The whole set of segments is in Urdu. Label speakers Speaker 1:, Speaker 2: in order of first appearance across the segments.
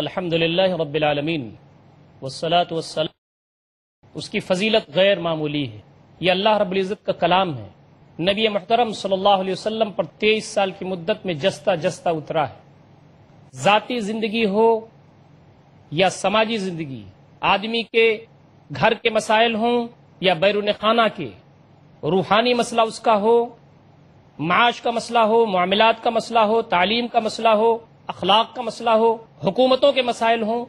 Speaker 1: الحمدللہ رب العالمین والصلاة والسلام، اس کی فضیلت غیر معمولی ہے۔ یہ اللہ رب العزت کا کلام ہے، نبی محترم صلی اللہ علیہ وسلم پر 23 سال کی مدت میں جستہ جستہ اترا ہے۔ ذاتی زندگی ہو یا سماجی زندگی، آدمی کے گھر کے مسائل ہوں یا بیرون خانہ کے، روحانی مسئلہ اس کا ہو، معاش کا مسئلہ ہو، معاملات کا مسئلہ ہو، تعلیم کا مسئلہ ہو، اخلاق کا مسئلہ ہو، حکومتوں کے مسائل ہوں،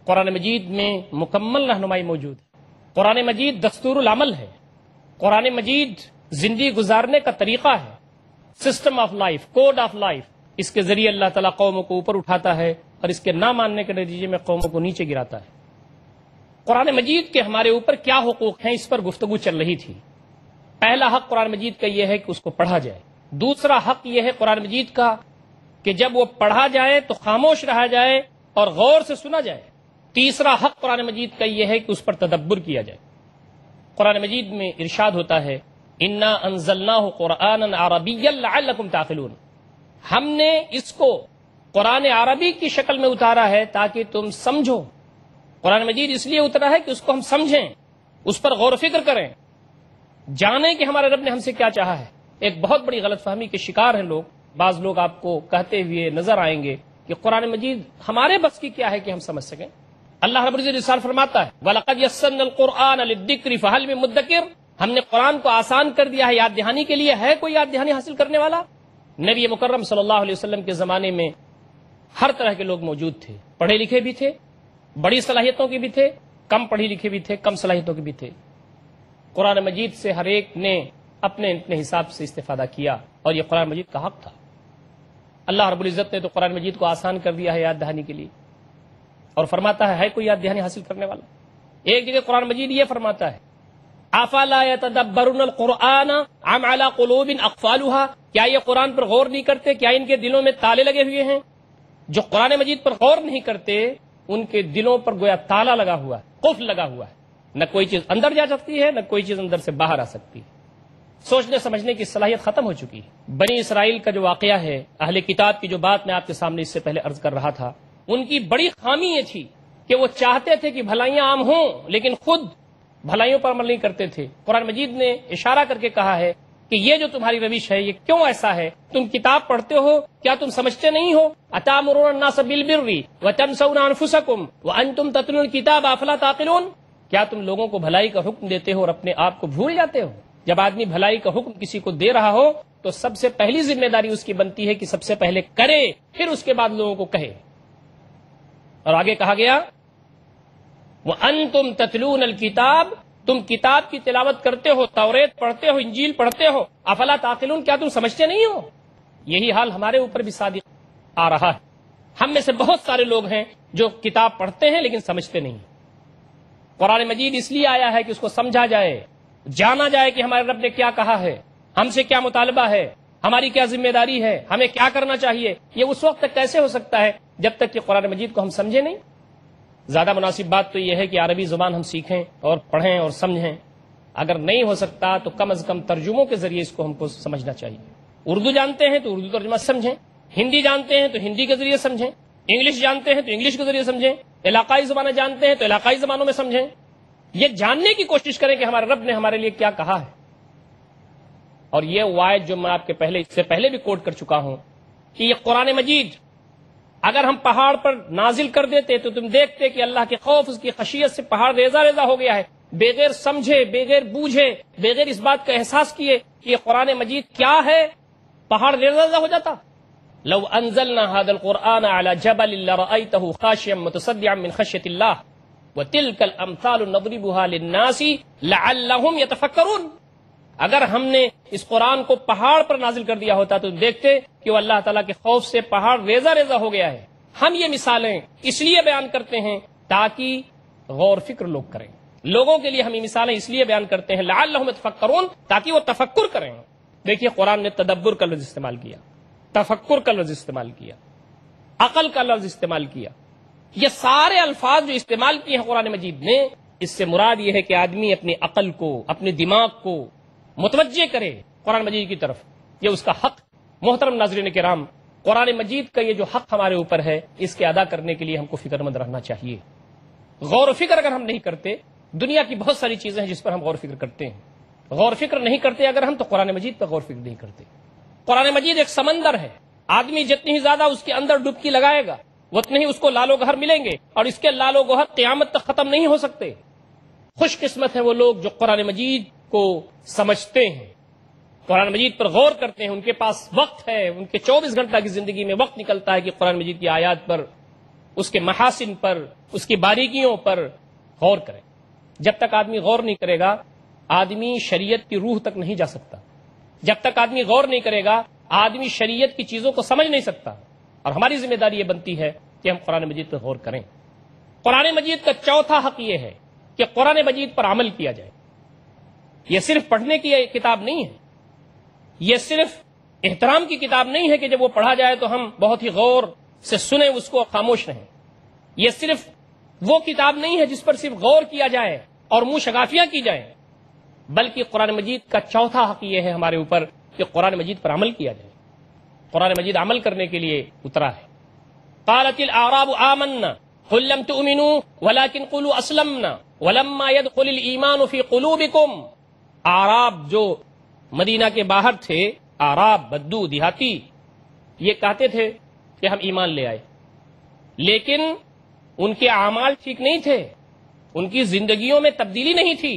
Speaker 1: قرآن مجید میں مکمل رہنمائی موجود ہے۔ قرآن مجید دستور العمل ہے، قرآن مجید زندگی گزارنے کا طریقہ ہے، system of life, code of life. اس کے ذریعے اللہ تعالیٰ قوموں کو اوپر اٹھاتا ہے اور اس کے نہ ماننے کے نتیجے میں قوموں کو نیچے گراتا ہے۔ قرآن مجید کے ہمارے اوپر کیا حقوق ہیں، اس پر گفتگو چل رہی تھی۔ پہلا حق قرآن مجید کا یہ ہے کہ اس کو پڑھا جائے۔ دوسرا حق یہ ہے قرآن مجید کا کہ جب وہ پڑھا جائے تو خاموش رہا جائے اور غور سے سنا جائے۔ تیسرا حق قرآن مجید کا یہ ہے کہ اس پر تدبر کیا جائے۔ قرآن مجید میں ارشاد ہوتا ہے انا انزلناہ قرآنا عربیا لعلکم تعقلون، ہم نے اس کو قرآن عربی کی شکل میں اتارا ہے تاکہ تم سمجھو۔ قرآن مجید اس لیے اترا ہے کہ اس کو ہم سمجھیں، اس پر غور و فکر کریں، جانیں کہ ہمارے رب نے ہم سے کیا چاہا ہے۔ ایک بہت بڑی غلط فہمی کے شکار ہیں لوگ۔ بعض لوگ آپ کو کہتے ہوئے نظر آئیں گے کہ قرآن مجید ہمارے بس کی کیا ہے کہ ہم سمجھ سکیں۔ اللہ رب العزت ارشاد فرماتا ہے وَلَقَدْ يَسَّرْنَا الْقُرْآنَ لِلذِّكْرِ فَهَلْ مِن مُدَّكِرٍ، ہم نے قرآن کو آسان کر دیا ہے یاد دہانی کے لیے، ہے کوئی یاد دہانی حاصل کرنے والا؟ نبی مکرم صلی اللہ علیہ وسلم کے زمانے میں ہر طرح کے لوگ موجود تھے، پڑھے لکھے بھی تھے، بڑی صلاحیتوں کے بھی تھے، کم پڑھے لکھے بھی تھے، کم صلاحیتوں کے بھی تھے۔ قرآن مجید سے ہر ایک نے اپنے حساب سے استفادہ کیا اور یہ قرآن مجید کا حق تھا۔ اللہ رب العزت نے تو قرآن مجید کو آسان کر دیا ہے یاد دہانی کے لیے، اور فرماتا ہے کوئی یاد دہانی حاصل کرنے والا؟ ایک جگہ قرآن مجید یہ فرماتا ہے افلا يتدبرون القرآن ام على قلوب اقفالها، کیا یہ قرآن پر غور نہیں کرتے، کیا ان کے دلوں میں تالے لگے ہوئے ہیں؟ جو قرآن مجید پر غور نہیں کرتے ان کے دلوں پر گویا تالا لگا ہوا ہے، قفل لگا ہوا ہے، نہ کوئی چیز اندر جا سکتی ہے، نہ کوئی چیز اندر سے باہر آ سکتی ہے۔ سوچنے سمجھنے کی صلاحیت ختم ہو چکی ہے۔ بنی اسرائیل کا جو واقعہ ہے، اہل کتاب کی جو بات میں آپ کے سامنے اس سے پہلے عرض کر رہا تھا، ان کی بڑی خامی یہ تھی کہ وہ چاہتے تھے کہ بھلائیاں عام ہوں لیکن خود بھلائیوں پر عمل نہیں کرتے تھے۔ قرآن مجید نے اشارہ کر کے کہا ہے کہ یہ جو تمہاری روش ہے یہ کیوں ایسا ہے؟ تم کتاب پڑھتے ہو، کیا تم سمجھتے نہیں ہو؟ اتامرون الناس بالبر وتنسون انفسکم وانتم تتلون الکتاب افلا تعقلون، کیا تم لوگوں کو بھلائی کا حکم دیتے ہو اور اپنے آپ کو بھول جاتے ہو؟ جب آدمی بھلائی کا حکم کسی کو دے رہا ہو تو سب سے پہلی ذمہ داری اس کی بنتی ہے کہ سب سے پہلے کرے، پھر اس کے بعد لوگوں کو کہے۔ اور آگے کہا گیا وَأَنْتُمْ تَتْلُونَ الْكِتَابَ، تم کتاب کی تلاوت کرتے ہو، توریت پڑھتے ہو، انجیل پڑھتے ہو، افلا تعقلون، کیا تم سمجھتے نہیں ہو؟ یہی حال ہمارے اوپر بھی صادق آ رہا ہے۔ ہم میں سے بہت سارے لوگ ہیں جو کتاب پڑھتے ہیں لیکن سمجھتے نہیں۔ قرآن مجید اس لیے آیا ہے کہ اس کو سمجھا جائے، جانا جائے کہ ہمارے رب نے کیا کہا ہے، ہم سے کیا مطالبہ ہے، ہماری کیا ذمہ داری ہے، ہمیں کیا کرنا چاہیے۔ یہ اس وقت تک کیسے ہو سکتا ہے جب تک کہ قرآن مجید کو ہم سمجھے نہیں۔ زیادہ مناسب بات تو یہ ہے کہ عربی زبان ہم سیکھیں اور پڑھیں اور سمجھیں۔ اگر نہیں ہو سکتا تو کم از کم ترجموں کے ذریعے اس کو ہم کو سمجھنا چاہیے۔ اردو جانتے ہیں تو اردو ترجمہ سمجھیں، ہندی جانتے ہیں تو ہندی کے ذریعے سمجھیں، انگلش جانتے ہیں تو انگلش کے ذریعے سمجھیں، علاقائی زبانیں جانتے ہیں تو علاقائی زبانوں میں سمجھیں۔ یہ جاننے کی کوشش کریں کہ ہمارے رب نے ہمارے لیے کیا کہا ہے۔ اور یہ وعد جو میں آپ کے اس سے پہلے بھی کوٹ کر چکا ہوں کہ یہ قرآن مجید اگر ہم پہاڑ پر نازل کر دیتے تو تم دیکھتے کہ اللہ کے خوف، اس کی خشیت سے پہاڑ ریزہ ریزہ ہو گیا ہے۔ بغیر سمجھے، بغیر بوجھے، بغیر اس بات کا احساس کیے کہ یہ قرآن مجید کیا ہے، پہاڑ ریزہ ریزہ ہو جاتا۔ لو انزلنا هذا القرآن على جبل لرأيته خاشعا متصدعا من خشية الله وتلك الامثال نضربها للناس لعلهم يتفكرون، اگر ہم نے اس قرآن کو پہاڑ پر نازل کر دیا ہوتا تو دیکھتے کہ وہ اللہ تعالیٰ کے خوف سے پہاڑ ریزہ ریزہ ہو گیا ہے۔ ہم یہ مثالیں اس لیے بیان کرتے ہیں تاکہ غور فکر لوگ کریں۔ لوگوں کے لیے ہم یہ مثالیں اس لیے بیان کرتے ہیں لعلہم یتفکرون، تاکہ وہ تفکر کریں۔ دیکھیے قرآن نے تدبر کا لفظ استعمال کیا، تفکر کا لفظ استعمال کیا، عقل کا لفظ استعمال کیا۔ یہ سارے الفاظ جو استعمال کیے ہیں قرآن مجید نے، اس سے مراد یہ ہے کہ آدمی اپنی عقل کو، اپنے دماغ کو متوجہ کرے قرآن مجید کی طرف۔ یہ اس کا حق۔ محترم ناظرین کرام، قرآن مجید کا یہ جو حق ہمارے اوپر ہے اس کے ادا کرنے کے لیے ہم کو فکر مند رہنا چاہیے. غور و فکر اگر ہم نہیں کرتے، دنیا کی بہت ساری چیزیں ہیں جس پر ہم غور و فکر کرتے ہیں، غور و فکر نہیں کرتے اگر ہم تو قرآن مجید پر غور و فکر نہیں کرتے. قرآن مجید ایک سمندر ہے، آدمی جتنی ہی زیادہ اس کے اندر ڈبکی لگائے گا اتنے ہی اس کو لال و گہر ملیں گے، اور اس کے لال و گہر قیامت تک ختم نہیں ہو سکتے. خوش قسمت ہیں وہ لوگ جو قرآن مجید کو سمجھتے ہیں، قرآن مجید پر غور کرتے ہیں، ان کے پاس وقت ہے، ان کے 24 گھنٹہ کی زندگی میں وقت نکلتا ہے کہ قرآن مجید کی آیات پر، اس کے محاسن پر، اس کی باریکیوں پر غور کریں. جب تک آدمی غور نہیں کرے گا آدمی شریعت کی روح تک نہیں جا سکتا. جب تک آدمی غور نہیں کرے گا آدمی شریعت کی چیزوں کو سمجھ نہیں سکتا. اور ہماری ذمہ داری یہ بنتی ہے کہ ہم قرآن مجید پر غور کریں. قرآن مجید کا چوتھا حق یہ ہے کہ قرآن مجید پر عمل کیا جائے. یہ صرف پڑھنے کی کتاب نہیں ہے، یہ صرف احترام کی کتاب نہیں ہے کہ جب وہ پڑھا جائے تو ہم بہت ہی غور سے سنیں اس کو، خاموش رہیں. یہ صرف وہ کتاب نہیں ہے جس پر صرف غور کیا جائے اور منہ شگافیاں کی جائیں، بلکہ قرآن مجید کا چوتھا حق یہ ہے ہمارے اوپر کہ قرآن مجید پر عمل کیا جائے. قرآن مجید عمل کرنے کے لیے اترا ہے. قالت الاعراب آمنا قل لم تؤمنوا ولكن قولوا اسلمنا ولما يدخل الايمان في قلوبكم. اعراب جو مدینہ کے باہر تھے، اعراب بدو دیہاتی، یہ کہتے تھے کہ ہم ایمان لے آئے، لیکن ان کے اعمال ٹھیک نہیں تھے، ان کی زندگیوں میں تبدیلی نہیں تھی.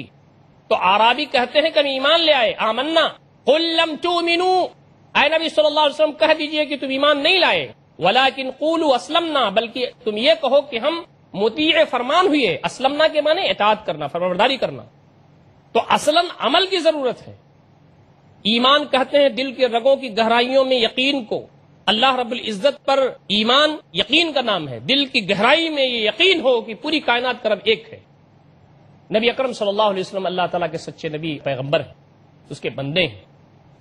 Speaker 1: تو اعرابی کہتے ہیں کہ ہم ایمان لے آئے. آمنا قل لم تؤمنوا، اے نبی صلی اللہ علیہ وسلم کہہ دیجئے کہ تم ایمان نہیں لائے، ولیکن قولوا اسلمنا، بلکہ تم یہ کہو کہ ہم مطیع فرمان ہوئے. اسلمنا کے معنی اطاعت کرنا، فرمانبرداری کرنا. تو اصلاً عمل کی ضرورت ہے. ایمان کہتے ہیں دل کے رگوں کی گہرائیوں میں یقین کو. اللہ رب العزت پر ایمان یقین کا نام ہے. دل کی گہرائی میں یہ یقین ہو کہ پوری کائنات کا رب ایک ہے. نبی اکرم صلی اللہ علیہ وسلم اللہ تعالیٰ کے سچے نبی پیغمبر ہیں، اس کے بندے ہیں.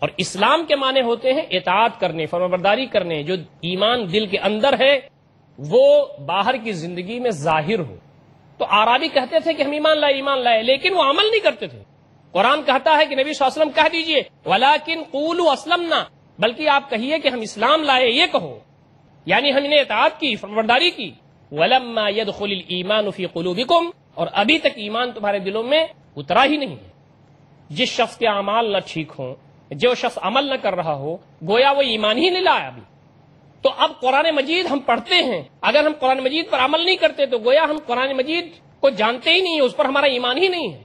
Speaker 1: اور اسلام کے معنی ہوتے ہیں اطاعت کرنے، فرمانبرداری کرنے. جو ایمان دل کے اندر ہے وہ باہر کی زندگی میں ظاہر ہو. تو اعرابی کہتے تھے کہ ہم ایمان لائے، لیکن وہ عمل نہیں کرتے تھے. قرآن کہتا ہے کہ نبی صلی اللہ علیہ وسلم کہہ دیجئے ولیکن قولوا اسلمنا، بلکہ آپ کہیے کہ ہم اسلام لائے، یہ کہو. یعنی ہم نے اطاعت کی، فرمانبرداری کی. ولما يدخل الايمان في قلوبكم، اور ابھی تک ایمان تمہارے دلوں میں اترا ہی نہیں ہے. جس شخص کے اعمال نہ ٹھیک ہوں، جو شخص عمل نہ کر رہا ہو، گویا وہ ایمان ہی نہیں لایا ابھی. تو اب قرآن مجید ہم پڑھتے ہیں، اگر ہم قرآن مجید پر عمل نہیں کرتے تو گویا ہم قرآن مجید کو جانتے ہی نہیں ہیں، اس پر ہمارا ایمان ہی نہیں ہے.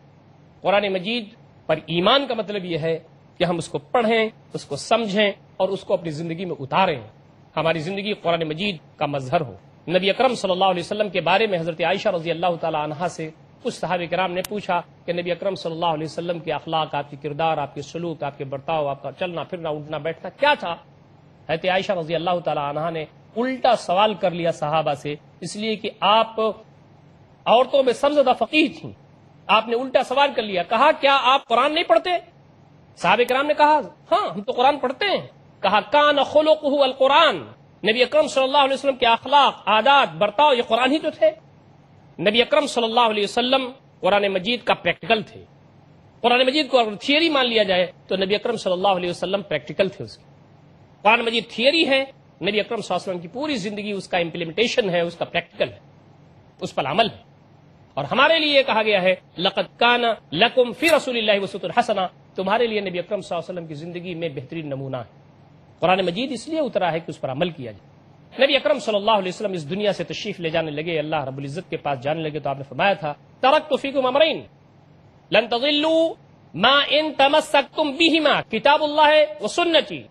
Speaker 1: قرآن مجید پر ایمان کا مطلب یہ ہے کہ ہم اس کو پڑھیں، اس کو سمجھیں اور اس کو اپنی زندگی میں اتاریں. ہماری زندگی قرآن مجید کا مظہر ہو. نبی اکرم صلی اللہ علیہ وسلم کے بارے میں حضرت عائشہ رضی اللہ تعالی عنہا سے کچھ صحابہ کرام نے پوچھا کہ نبی اکرم صلی اللہ علیہ وسلم کے اخلاق، آپ کے کردار، آپ کے سلوک، آپ کے برتاؤ، آپ کا چلنا پھرنا، اٹھنا بیٹھنا کیا تھا؟ حضرت عائشہ رضی اللہ تعالی عنہا نے الٹا سوال کر لیا صحابہ سے، اس لیے کہ آپ عورتوں میں سب سے زیادہ فقیہ تھیں. آپ نے الٹا سوال کر لیا، کہا کیا آپ قرآن نہیں پڑھتے؟ صحابہ کرام نے کہا ہاں ہم تو قرآن پڑھتے ہیں. کہا کان خلقہ القرآن، نبی اکرم صلی اللہ علیہ وسلم کے اخلاق، عادات، برتاؤ یہ قرآن ہی تو تھے. نبی اکرم صلی اللہ علیہ وسلم قرآن مجید کا پریکٹیکل تھے. قرآن مجید کو اگر تھیوری مان لیا جائے تو نبی اکرم صلی اللہ علیہ وسلم پریکٹیکل تھے. اس کی قرآن مجید تھیوری ہے، نبی اکرم صلی اللہ علیہ وسلم کی پوری زندگی اس کا امپلیمنٹیشن ہے، اس کا پریکٹیکل ہے، اس پر عمل ہے. اور ہمارے لیے یہ کہا گیا ہے لقد کان لکم فی رسول اللہ اسوۃ حسنہ، تمہارے لیے نبی اکرم صلی اللہ علیہ وسلم کی زندگی میں بہترین نمونہ ہے. قرآن مجید اس لیے اترا ہے کہ اس پر عمل کیا جائے. نبی اکرم صلی اللہ علیہ وسلم اس دنیا سے تشریف لے جانے لگے، اللہ رب العزت کے پاس جانے لگے تو آپ نے فرمایا تھا ترکت فیکم امرین لن تضلوا ما ان تمسکتم بہما کتاب اللہ و سنتی.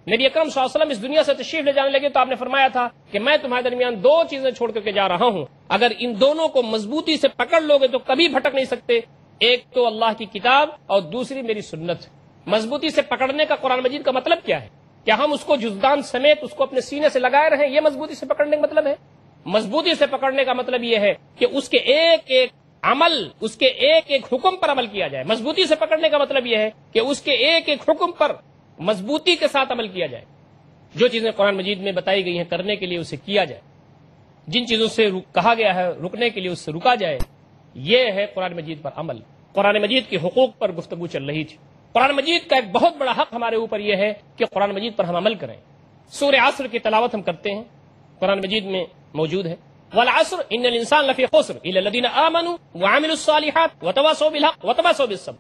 Speaker 1: نبی اکرم صلی اللہ علیہ وسلم اس دنیا سے تشریف لے جانے لگے تو آپ نے فرمایا تھا کہ میں تمہارے درمیان دو چیزیں چھوڑ کر کے جا رہا ہوں، اگر ان دونوں کو مضبوطی سے پکڑ لو گے تو کبھی بھٹک نہیں سکتے. ایک تو اللہ کی کتاب اور دوسری میری سنت. مضبوطی سے پکڑنے کا قرآن مجید کا مطلب کیا ہے؟ کیا ہم اس کو جزدان سمیت اس کو اپنے سینے سے لگائے رہیں؟ یہ مضبوطی سے پکڑنے کا مطلب ہے؟ مضبوطی سے پکڑنے کا مطلب یہ ہے کہ اس کے ایک ایک عمل، اس کے ایک ایک حکم پر عمل کیا جائے. مضبوطی سے پکڑنے کا مطلب یہ ہے کہ اس کے ایک ایک حکم پر مضبوطی کے ساتھ عمل کیا جائے. جو چیزیں قرآن مجید میں بتائی گئی ہیں کرنے کے لیے اسے کیا جائے، جن چیزوں سے کہا گیا ہے رکنے کے لیے اس سے رکا جائے. یہ ہے قرآن مجید پر عمل. قرآن مجید کے حقوق پر گفتگو چل رہی تھی. قرآن مجید کا ایک بہت بڑا حق ہمارے اوپر یہ ہے کہ قرآن مجید پر ہم عمل کریں. سورہ عصر کی تلاوت ہم کرتے ہیں، قرآن مجید میں موجود ہے، والعصر ان الانسان لفی خسر الا الذین آمنوا وعملوا الصالحات وتواصوا بالحق وتواصوا بالصبر۔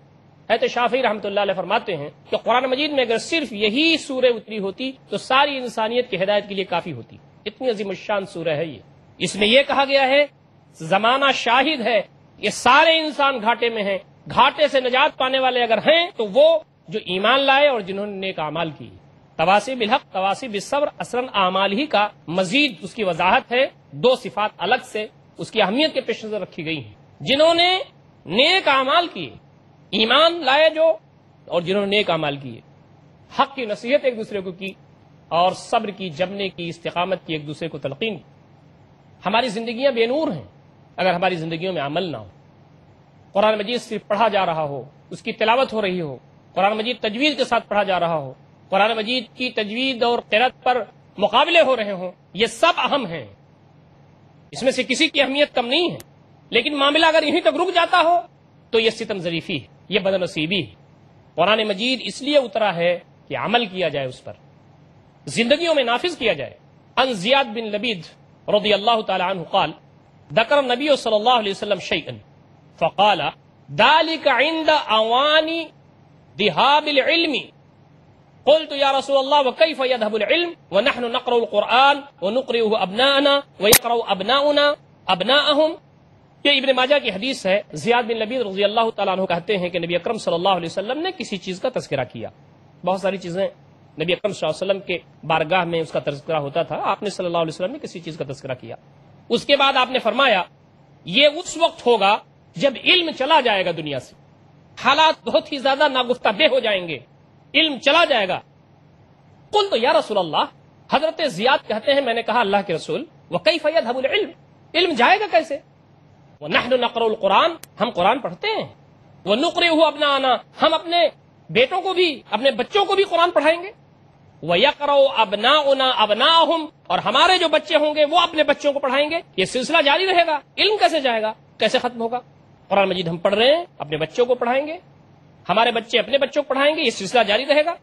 Speaker 1: حضرت شافعی رحمۃ اللہ علیہ فرماتے ہیں کہ قرآن مجید میں اگر صرف یہی سورہ اتری ہوتی تو ساری انسانیت کی ہدایت کے لیے کافی ہوتی۔ اتنی عظیم الشان سورہ ہے یہ۔ اس میں یہ کہا گیا ہے، زمانہ شاہد ہے، یہ سارے انسان گھاٹے میں ہیں، گھاٹے سے نجات پانے والے اگر ہیں تو وہ جو ایمان لائے اور جنہوں نے نیک اعمال کی۔ تواصی بالحق تواصی بالصبر اصلاً اعمال ہی کا مزید اس کی وضاحت ہے، دو صفات الگ سے اس کی اہمیت کے پیش نظر رکھی گئی ہیں۔ جنہوں نے نیک اعمال کیے، ایمان لائے جو، اور جنہوں نے نیک اعمال کیے، حق کی نصیحت ایک دوسرے کو کی، اور صبر کی، جمنے کی، استقامت کی، ایک دوسرے کو تلقین کی۔ ہماری زندگیاں بے نور ہیں اگر ہماری زندگیوں میں عمل نہ ہو۔ قرآن مجید صرف پڑھا جا رہا ہو، اس کی تلاوت ہو رہی ہو، قرآن مجید تجوید کے ساتھ پڑھا جا رہا ہو، قرآن مجید کی تجوید اور قرأت پر مقابلے ہو رہے ہوں، یہ سب اہم ہیں، اس میں سے کسی کی اہمیت کم نہیں ہے، لیکن معاملہ اگر یہیں تک رک جاتا ہو تو یہ ستم ظریفی ہے، یہ بدنصیبی ہے۔ قرآن مجید اس لیے اترا ہے کہ عمل کیا جائے، اس پر زندگیوں میں نافذ کیا جائے۔ ان زیاد بن لبید رضی اللہ تعالی عنہ قال ذکر النبی صلی اللہ علیہ وسلم شیئا فقال ذلك عند اوانی ذهاب العلم قلت یا رسول اللہ وكيف يذهب العلم ونحن نقرأ القرآن ونقرئه ابناءنا ويقرأ ابناؤنا ابناءهم۔ یہ ابن ماجہ کی حدیث ہے۔ زیاد بن لبید رضی اللہ تعالیٰ عنہ کہتے ہیں کہ نبی اکرم صلی اللہ علیہ وسلم نے کسی چیز کا تذکرہ کیا، بہت ساری چیزیں نبی اکرم صلی اللہ علیہ وسلم کے بارگاہ میں اس کا تذکرہ ہوتا تھا، آپ نے صلی اللہ علیہ وسلم نے کسی چیز کا تذکرہ کیا، اس کے بعد آپ نے فرمایا یہ اس وقت ہوگا جب علم چلا جائے گا دنیا سے، حالات بہت ہی زیادہ ناگفتہ بے ہو جائیں گے، علم چلا جائے گا۔ قلت یا رسول اللہ، حضرت زیاد کہتے ہیں میں نے کہا اللہ کے رسول وکیف یذهب العلم، علم جائے گا کیسے؟ ونحن نقرأ القرآن، ہم قرآن پڑھتے ہیں، ونقرئه ابناءنا، ہم اپنے بیٹوں کو بھی، اپنے بچوں کو بھی قرآن پڑھائیں گے، وَيَقْرَأُ أَبْنَاؤُنَا أَبْنَاءَهُمْ، اور ہمارے جو بچے ہوں گے وہ اپنے بچوں کو پڑھائیں گے، یہ سلسلہ جاری رہے گا۔ علم کیسے جائے گا، کیسے ختم ہوگا؟ قرآن مجید ہم پڑھ رہے ہیں، اپنے بچوں کو پڑھائیں گے، ہمارے بچے اپنے بچوں کو پڑھائیں گے، یہ سلسلہ جاری رہے گا۔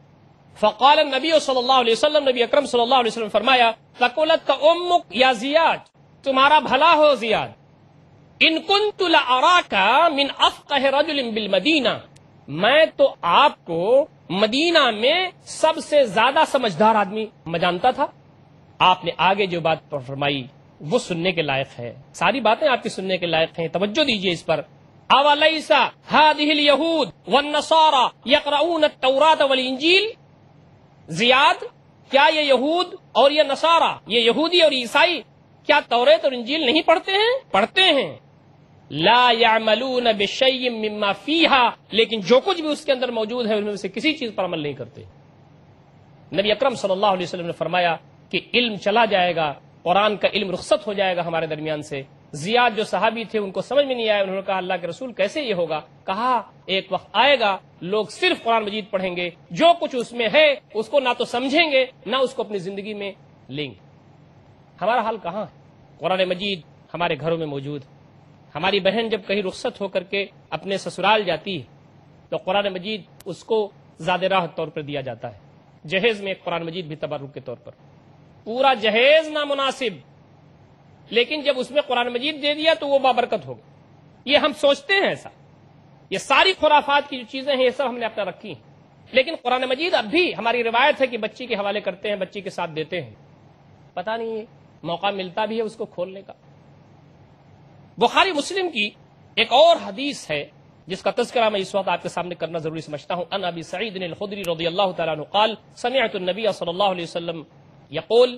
Speaker 1: فقال النبی صلی اللہ علیہ وسلم، نبی اکرم صلی اللہ علیہ وسلم فرمایا ثقلتک امک یا زیاد، تمہارا بھلا ہو زیاد، ان کنت لأراک من افقہ رجل بالمدینہ، میں تو آپ کو مدینہ میں سب سے زیادہ سمجھدار آدمی میں جانتا تھا۔ آپ نے آگے جو بات فرمائی وہ سننے کے لائق ہے، ساری باتیں آپ کی سننے کے لائق ہیں، توجہ دیجئے اس پر۔ اولیس هذه اليهود والنصارى يقرؤون التوراة والانجیل، زیاد کیا یہ یہود اور یہ نصارہ، یہ یہودی اور عیسائی کیا توریت اور انجیل نہیں پڑھتے ہیں؟ پڑھتے ہیں۔ لا يعملون بشيء مما فيها، لیکن جو کچھ بھی اس کے اندر موجود ہے ان میں سے کسی چیز پر عمل نہیں کرتے۔ نبی اکرم صلی اللہ علیہ وسلم نے فرمایا کہ علم چلا جائے گا، قرآن کا علم رخصت ہو جائے گا ہمارے درمیان سے۔ زیاد جو صحابی تھے ان کو سمجھ میں نہیں آیا، انہوں نے کہا اللہ کے رسول کیسے یہ ہوگا؟ کہا ایک وقت آئے گا لوگ صرف قرآن مجید پڑھیں گے، جو کچھ اس میں ہے اس کو نہ تو سمجھیں گے نہ اس کو اپنی زندگی میں لیں گے۔ ہمارا حال کہاں ہے؟ قرآن مجید ہمارے گھروں میں موجود ہے۔ ہماری بہن جب کہیں رخصت ہو کر کے اپنے سسرال جاتی ہے تو قرآن مجید اس کو زاد راہ طور پر دیا جاتا ہے، جہیز میں ایک قرآن مجید بھی تبرک کے طور پر، پورا جہیز نامناسب، لیکن جب اس میں قرآن مجید دے دیا تو وہ بابرکت ہوگا۔ یہ ہم سوچتے ہیں ایسا، یہ ساری خرافات کی جو چیزیں ہیں یہ سب ہم نے اپنا رکھی ہیں، لیکن قرآن مجید اب بھی ہماری روایت ہے کہ بچی کے حوالے کرتے ہیں، بچی کے ساتھ دیتے ہیں، پتہ نہیں موقع ملتا بھی ہے اس کو کھولنے کا۔ بخاری مسلم کی ایک اور حدیث ہے جس کا تذکرہ میں اس وقت آپ کے سامنے کرنا ضروری سمجھتا ہوں۔ ان ابی سعید الخدری رضی اللہ تعالی عنہ قال سمعت النبی صلی اللہ علیہ وسلم یقول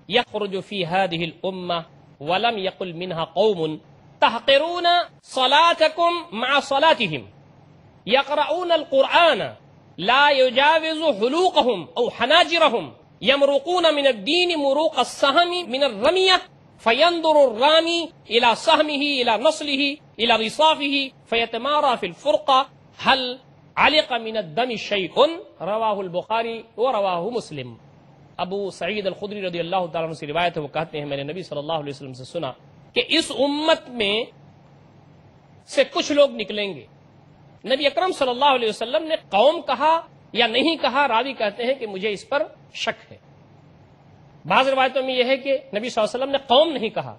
Speaker 1: یخرج فی هذه الامه ولم يقل منها قوم تحقرون صلاتكم مع صلاتهم يقرؤون القرآن لا يجاوز حلوقهم او حناجرهم يمرقون من الدين مروق السهم من الرمية فينظر الرامي الى سهمه الى نصله الى رصافه فيتمارى في الفرقة هل علق من الدم شيء، رواه البخاری ورواه مسلم۔ ابو سعید الخدری رضی اللہ تعالیٰ عنہ سے روایت ہے، وہ کہتے ہیں میں نے نبی صلی اللہ علیہ وسلم سے سنا کہ اس امت میں سے کچھ لوگ نکلیں گے۔ نبی اکرم صلی اللہ علیہ وسلم نے قوم کہا یا نہیں کہا، راوی کہتے ہیں کہ مجھے اس پر شک ہے۔ بعض روایتوں میں یہ ہے کہ نبی صلی اللہ علیہ وسلم نے قوم نہیں کہا،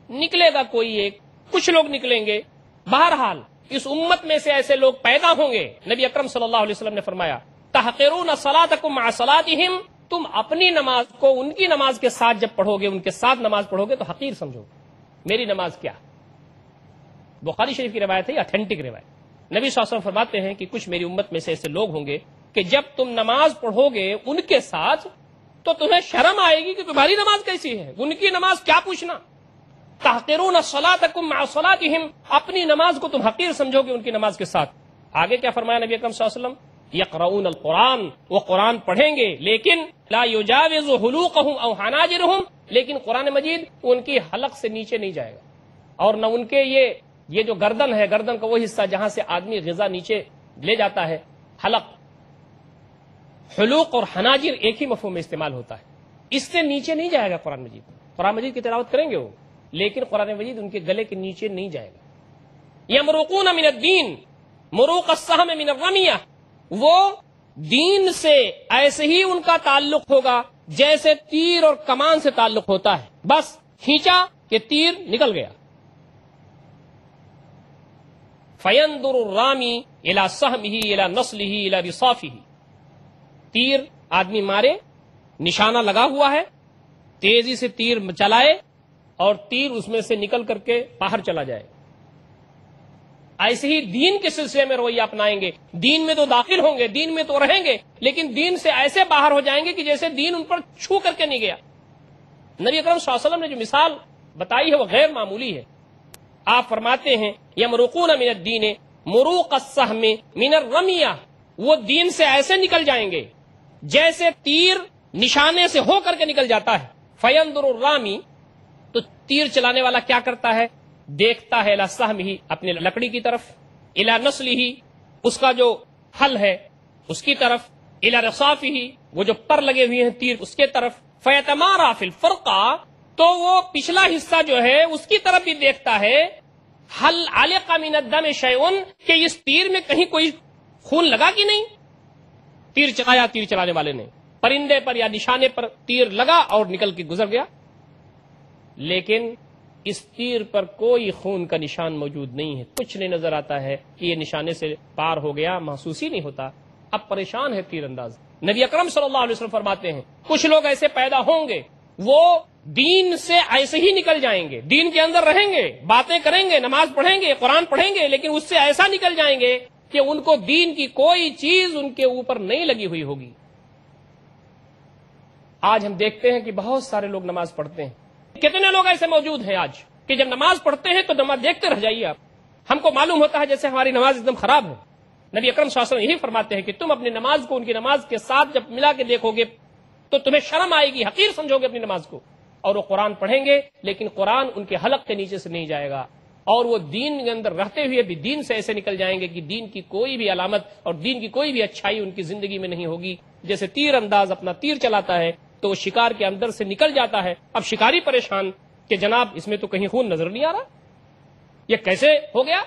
Speaker 1: نکلے گا کوئی ایک، کچھ لوگ نکلیں گے، بہرحال اس امت میں سے ایسے لوگ پیدا ہوں گے۔ نبی اکرم صلی اللہ علیہ وسلم نے فرمایا تحقرون صلاتکم مع صلاتہم، تم اپنی نماز کو ان کی نماز کے ساتھ جب پڑھو گے، ان کے ساتھ نماز پڑھو گے تو حقیر سمجھو میری نماز کیا۔ بخاری شریف کی روایت ہے، یہ اتھینٹک روایت۔ نبی صلی اللہ علیہ وسلم فرماتے ہیں کہ کچھ میری امت میں سے ایسے لوگ ہوں گے کہ جب تم نماز پڑھو گے ان کے ساتھ تو تمہیں شرم آئے گی کہ تمہاری نماز کیسی ہے، ان کی نماز کیا پوچھنا۔ تحقرون صلاتکم مع صلاتہم، اپنی نماز کو تم حقیر سمجھو گے ان کی نماز کے ساتھ۔ آگے کیا فرمایا نبی اکرم صلی اللہ علیہ وسلم، یقرؤون القرآن، وہ قرآن پڑھیں گے لیکن لا یجاوز حلوقہم او حناجرہم، لیکن قرآن مجید ان کی حلق سے نیچے نہیں جائے گا، اور نہ ان کے یہ جو گردن ہے، گردن کا وہ حصہ جہاں سے آدمی غذا نیچے لے جاتا ہے، حلق، حلوق اور حناجر ایک ہی مفہوم میں استعمال ہوتا ہے، اس سے نیچے نہیں جائے گا قرآن مجید۔ قرآن مجید کی تلاوت کریں گے وہ، لیکن قرآن مجید ان کے گلے کے نیچے نہیں جائے گا۔ یمرقون من الدین مروق السہم من الرمیہ، وہ دین سے ایسے ہی ان کا تعلق ہوگا جیسے تیر اور کمان سے تعلق ہوتا ہے، بس کھینچا کہ تیر نکل گیا۔ فینظر الرامی الی سہمہ الی نصلہ الی رصافہ، تیر آدمی مارے، نشانہ لگا ہوا ہے، تیزی سے تیر چلائے اور تیر اس میں سے نکل کر کے باہر چلا جائے۔ ایسے ہی دین کے سلسلے میں رویہ اپنائیں گے، دین میں تو داخل ہوں گے، دین میں تو رہیں گے، لیکن دین سے ایسے باہر ہو جائیں گے کہ جیسے دین ان پر چھو کر کے نہیں گیا۔ نبی اکرم صلی اللہ علیہ وسلم نے جو مثال بتائی ہے وہ غیر معمولی ہے۔ آپ فرماتے ہیں یمرقون من الدین مروق السہم من الرمیہ، وہ دین سے ایسے نکل جائیں گے جیسے تیر نشانے سے ہو کر کے نکل جاتا ہے۔ فینظر الرامی، تو تیر چلانے والا کیا کرتا ہے، دیکھتا ہے الی سہمہ، اپنے لکڑی کی طرف، الی نصلہ، اس کا جو حل ہے اس کی طرف، الی رصافہ، وہ جو پر لگے ہوئے ہیں تیر اس کے طرف، فیتمارا فی الفرقہ، تو وہ پچھلا حصہ جو ہے اس کی طرف بھی دیکھتا ہے، حل علق من الدم شیء، کہ اس تیر میں کہیں کوئی خون لگا کہ نہیں۔ تیر چلایا تیر چلانے والے نے، پرندے پر یا نشانے پر تیر لگا اور نکل کے گزر گیا، لیکن اس تیر پر کوئی خون کا نشان موجود نہیں ہے، کچھ نہیں نظر آتا ہے کہ یہ نشانے سے پار ہو گیا، محسوس ہی نہیں ہوتا۔ اب پریشان ہے تیر انداز۔ نبی اکرم صلی اللہ علیہ وسلم فرماتے ہیں کچھ لوگ ایسے پیدا ہوں گے، وہ دین سے ایسے ہی نکل جائیں گے، دین کے اندر رہیں گے، باتیں کریں گے، نماز پڑھیں گے، قرآن پڑھیں گے، لیکن اس سے ایسا نکل جائیں گے کہ ان کو دین کی کوئی چیز ان کے اوپر نہیں لگی ہوئی ہوگی۔ آج ہم دیکھتے ہیں کہ بہت سارے لوگ نماز پڑھتے ہیں، کتنے لوگ ایسے موجود ہیں آج کہ جب نماز پڑھتے ہیں تو نماز دیکھتے رہ جائیے آپ، ہم کو معلوم ہوتا ہے جیسے ہماری نماز ایک دم خراب ہے۔ نبی اکرم صلی اللہ علیہ وسلم یہی فرماتے ہیں کہ تم اپنی نماز کو ان کی نماز کے ساتھ جب ملا کے دیکھو گے تو تمہیں شرم آئے گی، حقیر سمجھو گے اپنی نماز کو، اور وہ قرآن پڑھیں گے لیکن قرآن ان کے حلق کے نیچے سے نہیں جائے گا، اور وہ دین کے اندر رہتے ہوئے بھی دین سے ایسے نکل جائیں گے کہ دین کی کوئی بھی علامت اور دین کی کوئی بھی اچھائی ان کی زندگی میں نہیں ہوگی۔ جیسے تیر انداز اپنا تیر چلاتا ہے تو وہ شکار کے اندر سے نکل جاتا ہے، اب شکاری پریشان کہ جناب اس میں تو کہیں خون نظر نہیں آ رہا، یہ کیسے ہو گیا؟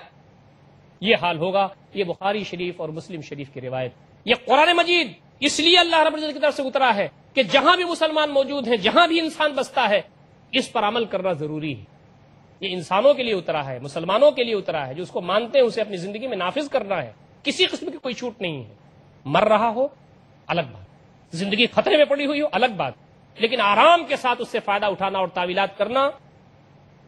Speaker 1: یہ حال ہوگا۔ یہ بخاری شریف اور مسلم شریف کی روایت۔ یہ قرآن مجید اس لیے اللہ رب العزت کی طرف سے اترا ہے کہ جہاں بھی مسلمان موجود ہیں، جہاں بھی انسان بستا ہے، اس پر عمل کرنا ضروری ہے۔ یہ انسانوں کے لیے اترا ہے، مسلمانوں کے لیے اترا ہے، جو اس کو مانتے ہیں اسے اپنی زندگی میں نافذ کرنا ہے، کسی قسم کی کوئی چھوٹ نہیں ہے۔ مر رہا ہو الگ بات، زندگی خطرے میں پڑی ہوئی ہو الگ بات، لیکن آرام کے ساتھ اس سے فائدہ اٹھانا اور تعویلات کرنا،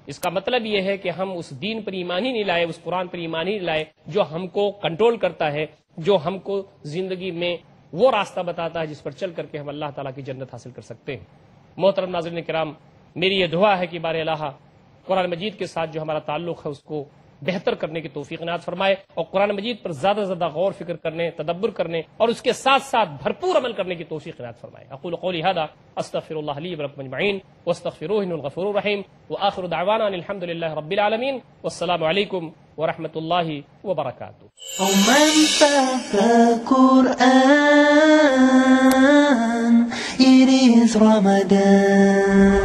Speaker 1: اس کا مطلب یہ ہے کہ ہم اس دین پر ایمان ہی نہیں لائے، اس قرآن پر ایمان ہی نہیں لائے جو ہم کو کنٹرول کرتا ہے، جو ہم کو زندگی میں وہ راستہ بتاتا ہے جس پر چل کر کے ہم اللہ تعالیٰ کی جنت حاصل کر سکتے ہیں۔ محترم ناظرین کرام، میری یہ دعا ہے کہ بار الہ قرآن مجید کے ساتھ جو ہمارا تعلق ہے اس کو بہتر کرنے کی توفیق عنایت فرمائے، اور قرآن مجید پر زیادہ سے زیادہ غور فکر کرنے، تدبر کرنے اور اس کے ساتھ ساتھ بھرپور عمل کرنے کی توفیق عنایت فرمائے۔ اقول قولی ھذا استغفر اللہ لی ولکم اجمعین واستغفروہ انہ الغفور الرحیم، وآخر دعوانا ان الحمد للہ رب العالمین، والسلام علیکم ورحمۃ اللہ وبرکاتہ۔
Speaker 2: It is Ramadan.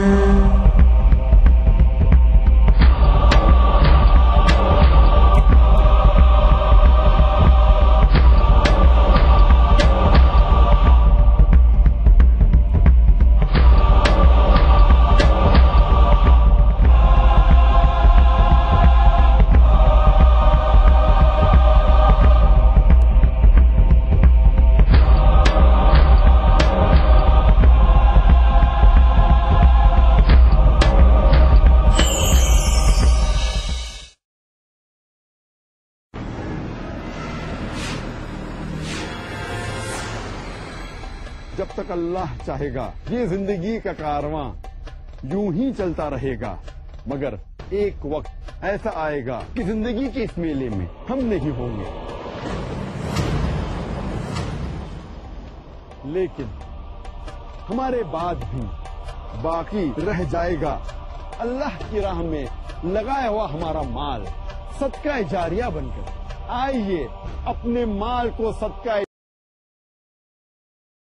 Speaker 3: جب تک اللہ چاہے گا یہ زندگی کا کارواں یوں ہی چلتا رہے گا، مگر ایک وقت ایسا آئے گا کہ زندگی کے اس میلے میں ہم نہیں ہوں گے، لیکن ہمارے بعد بھی باقی رہ جائے گا اللہ کی راہ میں لگایا ہوا ہمارا مال صدقہ جاریہ بن کر۔ آئیے اپنے مال کو صدقہ